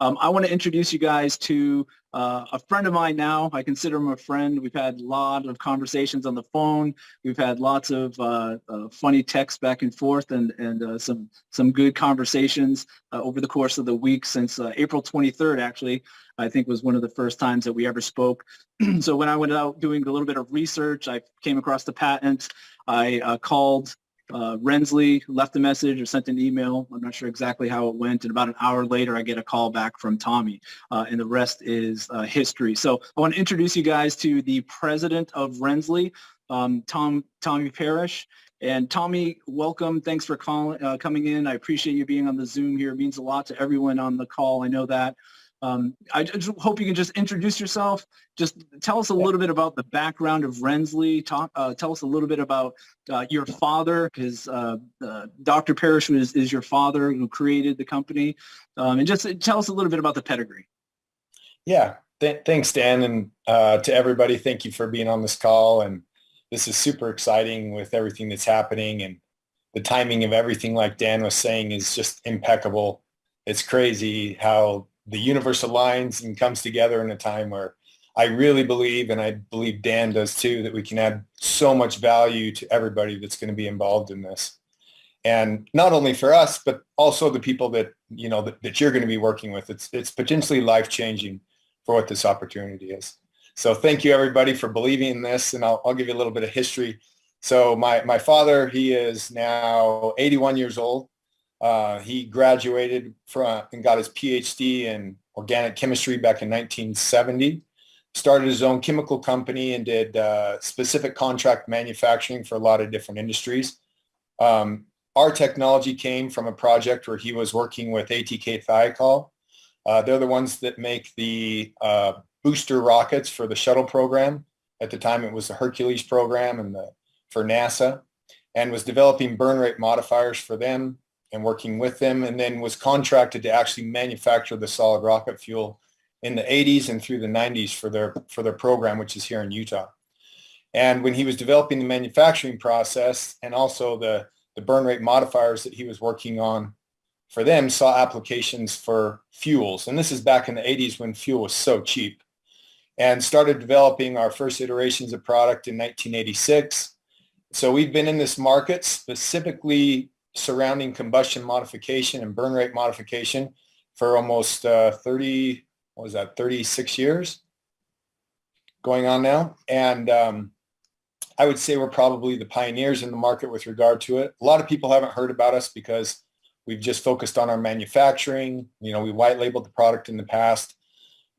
I want to introduce you guys to a friend of mine now. I consider him a friend. We've had a lot of conversations on the phone. We've had lots of funny texts back and forth and some good conversations over the course of the week since April 23rd, actually, I think was one of the first times that we ever spoke. So when I went out doing a little bit of research, I came across the patent. I called Renssli, left a message or sent an email. I'm not sure exactly how it went. And about an hour later, I get a call back from Tommy, and the rest is history. So I want to introduce you guys to the president of Renssli, Tommy Parish. And Tommy, welcome. Thanks for coming in. I appreciate you being on the Zoom here. It means a lot to everyone on the call. I know that. I just hope you can just introduce yourself. Just tell us a little bit about the background of Renssli. Tell us a little bit about your father, because Dr. Parish is your father who created the company. And just tell us a little bit about the pedigree. Yeah, thanks, Dan. And to everybody, thank you for being on this call. And this is super exciting with everything that's happening. And the timing of everything, like Dan was saying, is just impeccable. It's crazy how the universe aligns and comes together in a time where I really believe, and I believe Dan does too, that we can add so much value to everybody that's going to be involved in this. And not only for us, but also the people that, you know, that you're going to be working with. It's potentially life-changing for what this opportunity is. So thank you, everybody, for believing in this. And I'll give you a little bit of history. So my father, he is now 81 years old. He graduated from and got his PhD in organic chemistry back in 1970, started his own chemical company and did specific contract manufacturing for a lot of different industries. Our technology came from a project where he was working with ATK Thiokol. They're the ones that make the booster rockets for the shuttle program. At the time, it was the Hercules program and for NASA, and was developing burn rate modifiers for them and working with them, and then was contracted to actually manufacture the solid rocket fuel in the 80s and through the 90s for their program, which is here in Utah. And when he was developing the manufacturing process and also the burn rate modifiers that he was working on for them, saw applications for fuels. And this is back in the 80s when fuel was so cheap, and started developing our first iterations of product in 1986. So we've been in this market specifically surrounding combustion modification and burn rate modification for almost 36 years going on now. And I would say we're probably the pioneers in the market with regard to it. A lot of people haven't heard about us because we've just focused on our manufacturing. You know, we white labeled the product in the past.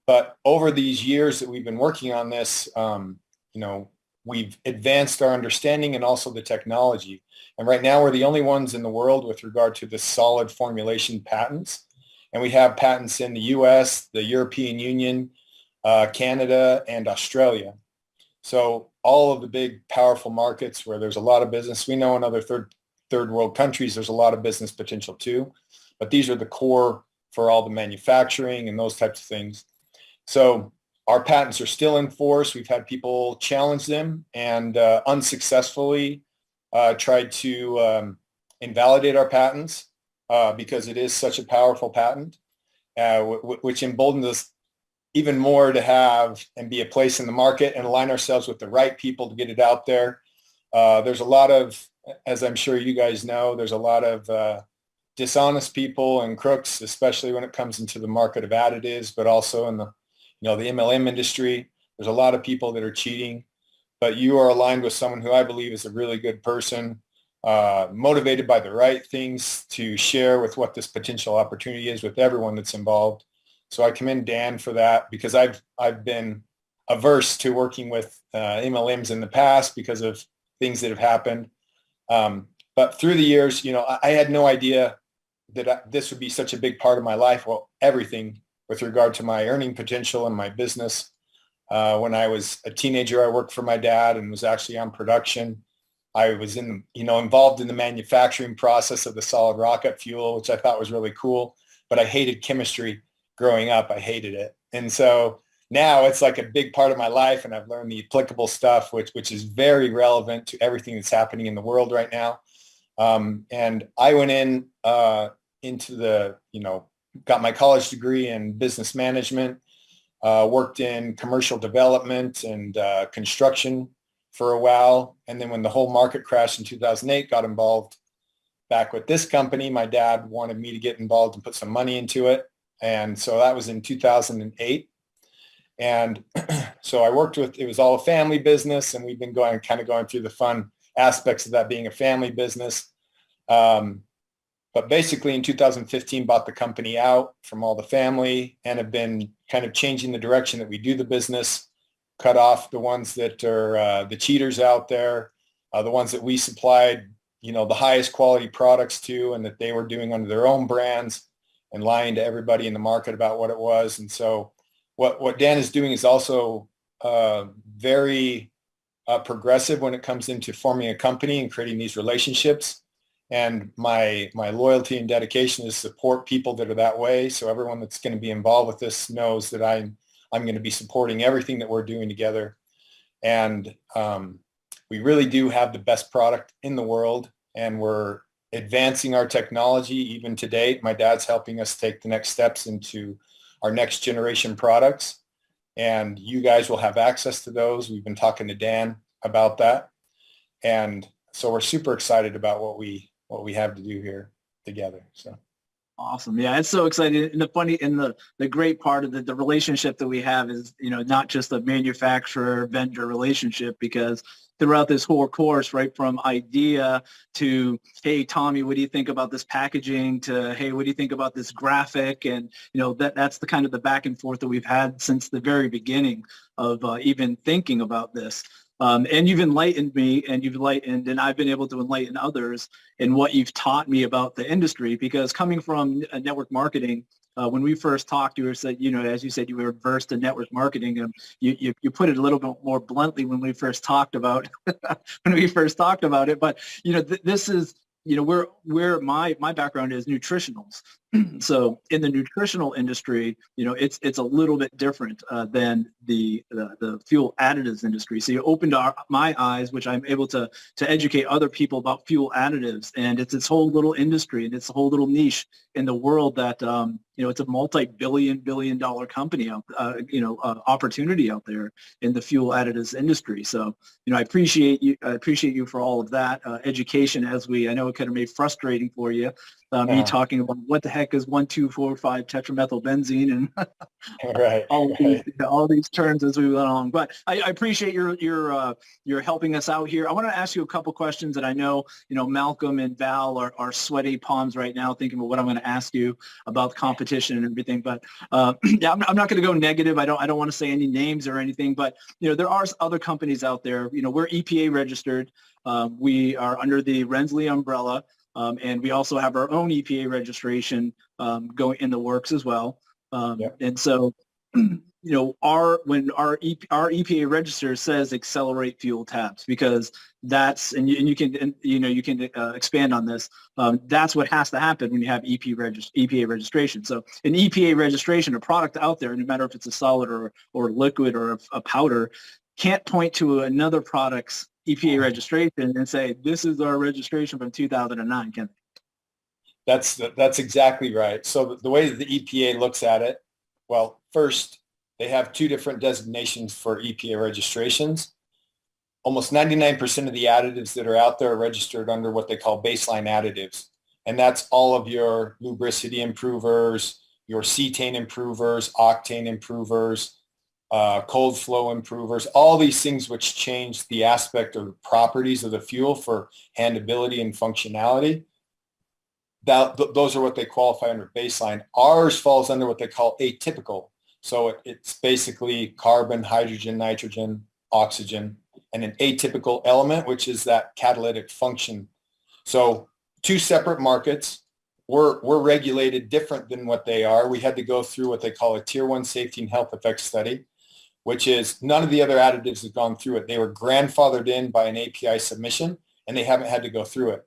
But over these years that we've been working on this, you know, we've advanced our understanding and also the technology. And right now we're the only ones in the world with regard to the solid formulation patents. And we have patents in the US, the European Union, Canada, and Australia. So all of the big, powerful markets where there's a lot of business. We know in other third world countries, there's a lot of business potential too. But these are the core for all the manufacturing and those types of things. So our patents are still in force. We've had people challenge them and unsuccessfully tried to invalidate our patents because it is such a powerful patent, which emboldens us even more to have and be a place in the market and align ourselves with the right people to get it out there. There's a lot of, as I'm sure you guys know, there's a lot of dishonest people and crooks, especially when it comes into the market of additives, but also in the MLM industry. There's a lot of people that are cheating, but you are aligned with someone who I believe is a really good person, motivated by the right things to share with what this potential opportunity is with everyone that's involved. So I commend Dan for that, because I've been averse to working with MLMs in the past because of things that have happened. But through the years, you know, I had no idea that this would be such a big part of my life. Well, everything with regard to my earning potential and my business. When I was a teenager, I worked for my dad and was actually on production. I was involved in the manufacturing process of the solid rocket fuel, which I thought was really cool, but I hated chemistry growing up. I hated it. And so now it's like a big part of my life, and I've learned the applicable stuff, which is very relevant to everything that's happening in the world right now. And I went into the, got my college degree in business management, worked in commercial development and construction for a while. And then when the whole market crashed in 2008, got involved back with this company. My dad wanted me to get involved and put some money into it. And so that was in 2008. And so I worked with, it was all a family business, and we've been going through the fun aspects of that being a family business. But basically in 2015, bought the company out from all the family and have been kind of changing the direction that we do the business, cut off the ones that are the cheaters out there, the ones that we supplied, the highest quality products to, and that they were doing under their own brands and lying to everybody in the market about what it was. And so what Dan is doing is also very progressive when it comes into forming a company and creating these relationships. And my loyalty and dedication is support people that are that way. So everyone that's going to be involved with this knows that I'm going to be supporting everything that we're doing together. And we really do have the best product in the world, and we're advancing our technology even to date. My dad's helping us take the next steps into our next generation products, and you guys will have access to those. We've been talking to Dan about that. And so we're super excited about what we have to do here together. So awesome. Yeah, it's so exciting. And the great part of the relationship that we have is, not just a manufacturer vendor relationship, because throughout this whole course, right from idea to, hey, Tommy, what do you think about this packaging, to, hey, what do you think about this graphic? And, that's the kind of the back and forth that we've had since the very beginning of even thinking about this. And you've enlightened me, and I've been able to enlighten others in what you've taught me about the industry, because coming from network marketing, when we first talked, you were said, as you said, you were versed in network marketing, and you put it a little bit more bluntly when we first talked about it. But this is where my background is nutritionals. So in the nutritional industry, it's a little bit different than the fuel additives industry. So you opened my eyes, which I'm able to educate other people about fuel additives, and it's this whole little industry, and it's a whole little niche in the world that it's a multi-billion dollar company opportunity out there in the fuel additives industry. So I appreciate you for all of that education. I know it kind of made frustrating for you. Me talking about what the heck is 1,2,4,5 tetramethylbenzene and right, all these terms as we went along. But I appreciate your helping us out here. I want to ask you a couple questions that I know Malcolm and Val are sweaty palms right now thinking about what I'm going to ask you about competition and everything. But yeah, I'm not going to go negative. I don't want to say any names or anything. But there are other companies out there. We're EPA registered. We are under the Renssli umbrella. And we also have our own EPA registration going in the works as well. And so, our EPA register says Xcelerate Fuel Tabs, because that's, and you can expand on this. That's what has to happen when you have EPA registration. So an EPA registration, a product out there, no matter if it's a solid or liquid or a powder, can't point to another product's EPA registration and say, this is our registration from 2009, can they? That's exactly right. So the way that the EPA looks at it, well, first, they have two different designations for EPA registrations. Almost 99% of the additives that are out there are registered under what they call baseline additives. And that's all of your lubricity improvers, your cetane improvers, octane improvers, cold flow improvers, all these things which change the aspect of the properties of the fuel for handability and functionality. Those are what they qualify under baseline. Ours falls under what they call atypical. So it's basically carbon, hydrogen, nitrogen, oxygen, and an atypical element, which is that catalytic function. So two separate markets. We're regulated different than what they are. We had to go through what they call a Tier 1 safety and health effects study, which is none of the other additives have gone through it. They were grandfathered in by an API submission, and they haven't had to go through it.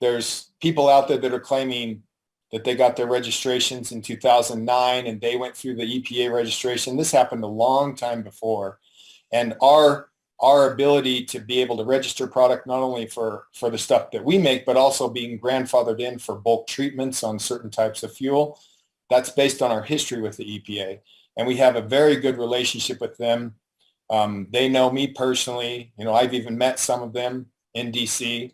There's people out there that are claiming that they got their registrations in 2009 and they went through the EPA registration. This happened a long time before. And our ability to be able to register product not only for the stuff that we make, but also being grandfathered in for bulk treatments on certain types of fuel, That's based on our history with the EPA. And we have a very good relationship with them. They know me personally. I've even met some of them in DC.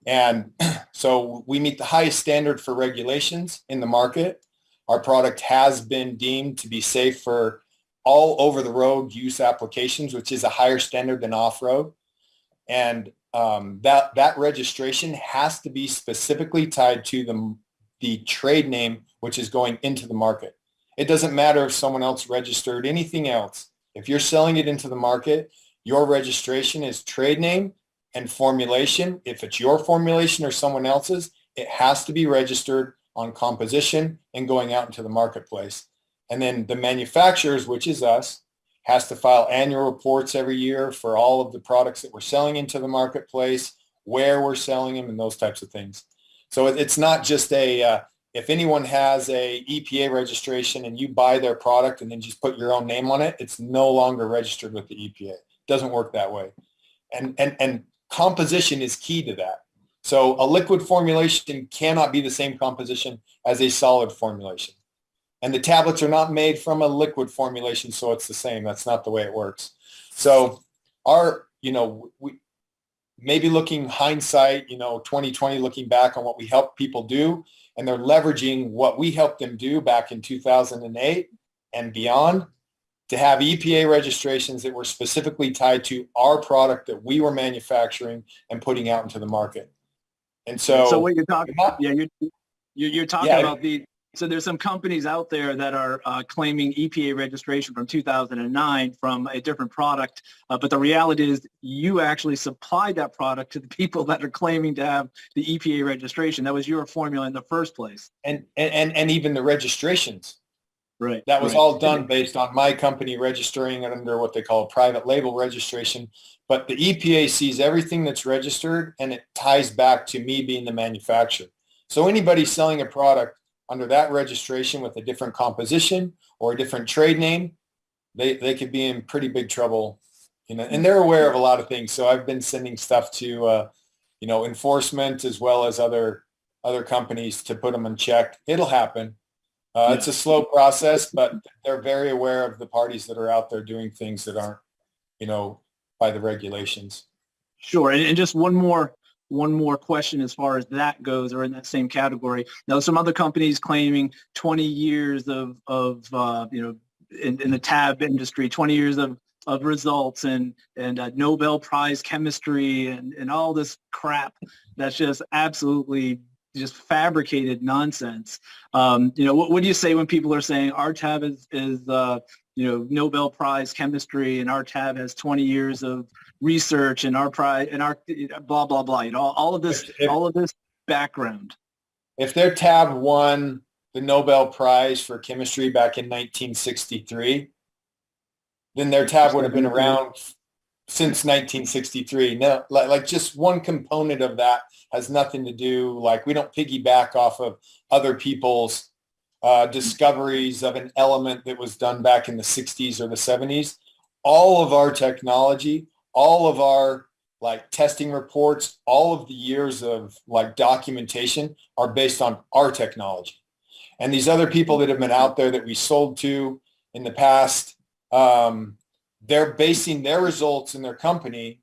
And so we meet the highest standard for regulations in the market. Our product has been deemed to be safe for all over the road use applications, which is a higher standard than off-road. And that registration has to be specifically tied to the trade name, which is going into the market. It doesn't matter if someone else registered anything else. If you're selling it into the market, your registration is trade name and formulation. If it's your formulation or someone else's, it has to be registered on composition and going out into the marketplace. And then the manufacturers, which is us, has to file annual reports every year for all of the products that we're selling into the marketplace, where we're selling them, and those types of things. So it's not just if anyone has a EPA registration and you buy their product and then just put your own name on it, it's no longer registered with the EPA. It doesn't work that way. And composition is key to that. So a liquid formulation cannot be the same composition as a solid formulation. And the tablets are not made from a liquid formulation, so it's the same. That's not the way it works. So we maybe looking hindsight, 2020, looking back on what we helped people do, and they're leveraging what we helped them do back in 2008 and beyond to have EPA registrations that were specifically tied to our product that we were manufacturing and putting out into the market. And so what you're talking about, you're talking about so there's some companies out there that are claiming EPA registration from 2009 from a different product, but the reality is you actually supplied that product to the people that are claiming to have the EPA registration. That was your formula in the first place. And even the registrations. Right. That was all done based on my company registering it under what they call a private label registration. But the EPA sees everything that's registered, and it ties back to me being the manufacturer. So anybody selling a product under that registration with a different composition or a different trade name, they could be in pretty big trouble, and they're aware of a lot of things. So I've been sending stuff to, enforcement as well as other companies to put them in check. It'll happen. It's a slow process, but they're very aware of the parties that are out there doing things that aren't, by the regulations. Sure. And just one more question as far as that goes, or in that same category. Now, some other companies claiming 20 years of in the tab industry, 20 years of results and Nobel Prize chemistry and all this crap that's just absolutely just fabricated nonsense. What do you say when people are saying our tab is Nobel Prize chemistry and our tab has 20 years of research and our prize and our blah blah blah, all of this background? If their tab won the Nobel Prize for chemistry back in 1963, then their tab would have been around since 1963. No, like just one component of that has nothing to do. Like, we don't piggyback off of other people's discoveries of an element that was done back in the 60s or the 70s. All of our technology, all of our testing reports, all of the years of documentation are based on our technology. And these other people that have been out there that we sold to in the past, they're basing their results in their company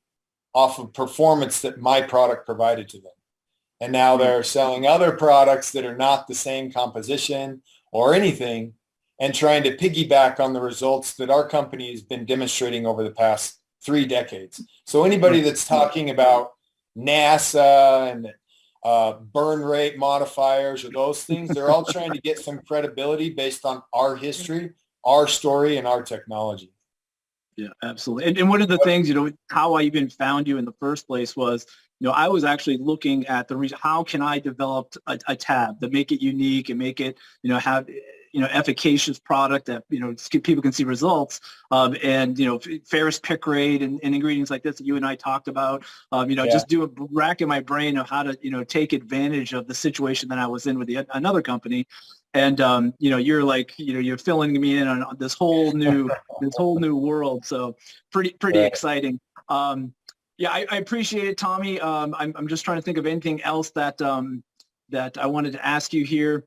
off of performance that my product provided to them. And now they're selling other products that are not the same composition or anything and trying to piggyback on the results that our company has been demonstrating over the past 3 decades. So anybody that's talking about NASA and burn rate modifiers or those things, they're all trying to get some credibility based on our history, our story, and our technology. Yeah, absolutely. And one of the things, how I even found you in the first place was, I was actually looking at the reason, how can I develop a tab that make it unique and make it, have, efficacious product that, people can see results, and, ferrous pick rate and ingredients like this that you and I talked about, just do a rack in my brain of how to, take advantage of the situation that I was in with another company. And, you're you're filling me in on this whole new world. So pretty exciting. Yeah, I appreciate it, Tommy. I'm just trying to think of anything else that I wanted to ask you here.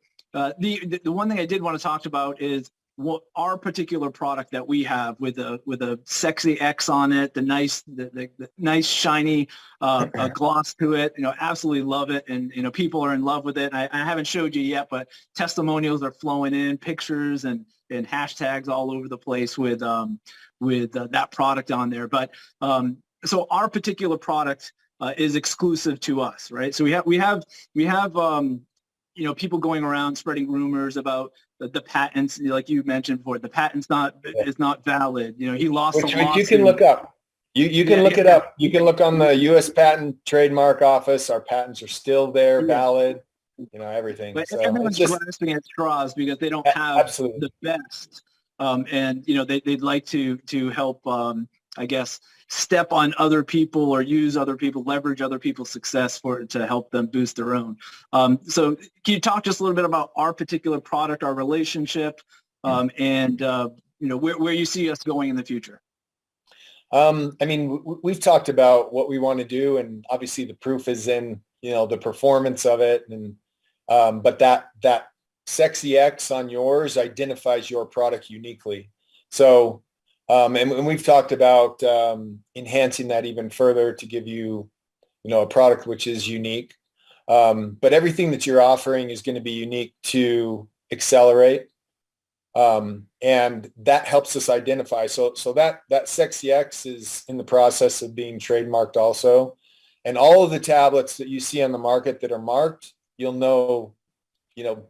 The one thing I did want to talk about is what our particular product that we have with a sexy X on it, the nice shiny gloss to it. Absolutely love it, and people are in love with it. I haven't showed you yet, but testimonials are flowing in, pictures and hashtags all over the place with that product on there. But so our particular product is exclusive to us, right? So we have people going around spreading rumors about the patents, like you mentioned before. The patent's is not valid. He lost Which a lawsuit. you can look up. You can look it up. You can look on the U.S. Patent Trademark Office. Our patents are still there, valid. Everything. But So everyone's grasping at straws because they don't have the best, and they'd like to help, I guess, step on other people or use other people, leverage other people's success to help them boost their own. So can you talk just a little bit about our particular product, our relationship, and where you see us going in the future? We've talked about what we want to do, and obviously the proof is in the performance of it, and but that sexy X on yours identifies your product uniquely. So and we've talked about enhancing that even further to give you a product which is unique. But everything that you're offering is going to be unique to Xcelerate. And that helps us identify. So that sexy X is in the process of being trademarked also. And all of the tablets that you see on the market that are marked, you'll know,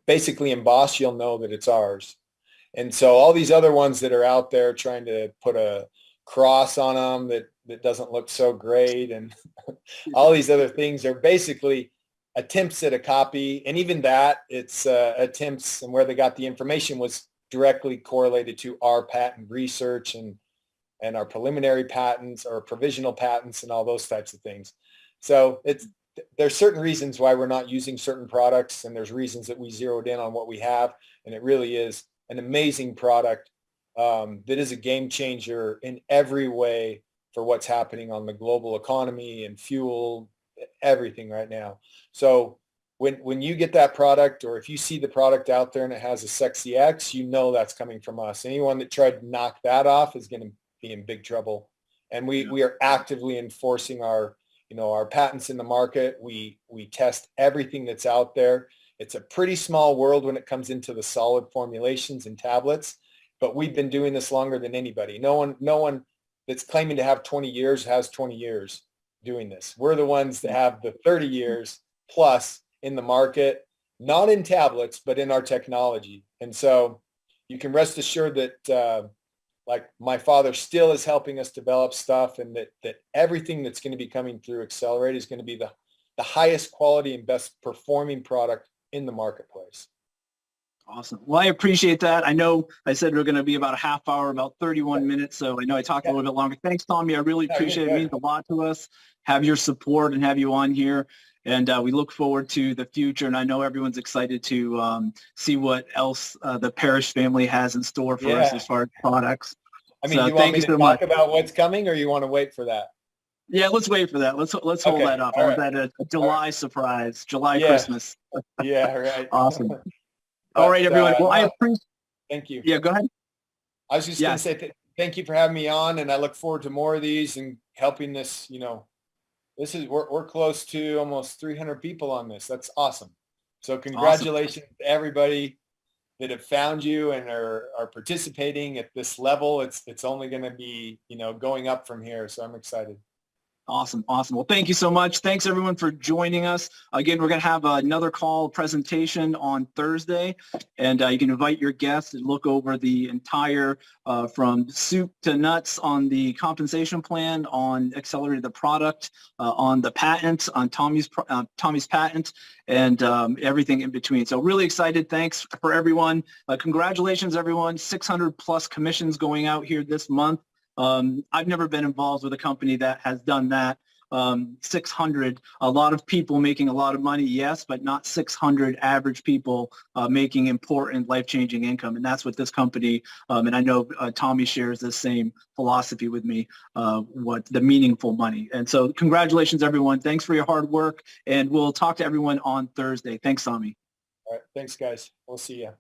basically embossed, you'll know that it's ours. And so all these other ones that are out there trying to put a cross on them that doesn't look so great, and all these other things are basically attempts at a copy. And even that, it's attempts, and where they got the information was directly correlated to our patent research and our preliminary patents or provisional patents and all those types of things. So there's certain reasons why we're not using certain products, and there's reasons that we zeroed in on what we have, and it really is an amazing product that is a game changer in every way for what's happening on the global economy and fuel, everything right now. So when you get that product, or if you see the product out there and it has a sexy X, that's coming from us. Anyone that tried to knock that off is going to be in big trouble. And we are actively enforcing our patents in the market. We test everything that's out there. It's a pretty small world when it comes into the solid formulations and tablets, but we've been doing this longer than anybody. No one that's claiming to have 20 years has 20 years doing this. We're the ones that have the 30 years plus in the market, not in tablets, but in our technology. And so you can rest assured that like my father still is helping us develop stuff, and that everything that's going to be coming through Xcelerate is going to be the highest quality and best performing product in the marketplace. Awesome. Well, I appreciate that. I know I said we're going to be about a half hour, about 31 minutes. So I know I talked a little bit longer. Thanks, Tommy. I really appreciate it. It means a lot to us. Have your support and have you on here. And we look forward to the future. And I know everyone's excited to see what else the Parish family has in store for us as far as products. Do you want me to talk about what's coming, or you want to wait for that? Yeah, let's wait for that. Let's hold that up. I want that a July surprise, July Christmas. Yeah, right. Awesome. All right, everyone. Well, I appreciate. Thank you. Yeah, go ahead. I was just going to say thank you for having me on, and I look forward to more of these and helping this. We're close to almost 300 people on this. That's awesome. So congratulations to everybody that have found you and are participating at this level. It's only going to be going up from here. So I'm excited. Awesome. Well, thank you so much. Thanks, everyone, for joining us. Again, we're going to have another call presentation on Thursday, and you can invite your guests and look over the entire, from soup to nuts, on the compensation plan, on Xcelerate the product, on the patent, on Tommy's patent, and everything in between. So really excited. Thanks for everyone. Congratulations, everyone. 600 plus commissions going out here this month. I've never been involved with a company that has done that. 600, a lot of people making a lot of money, yes, but not 600 average people making important life-changing income. And that's what this company, and I know Tommy shares the same philosophy with me, what the meaningful money. And so congratulations, everyone. Thanks for your hard work, and we'll talk to everyone on Thursday. Thanks, Tommy. All right. Thanks, guys. We'll see you.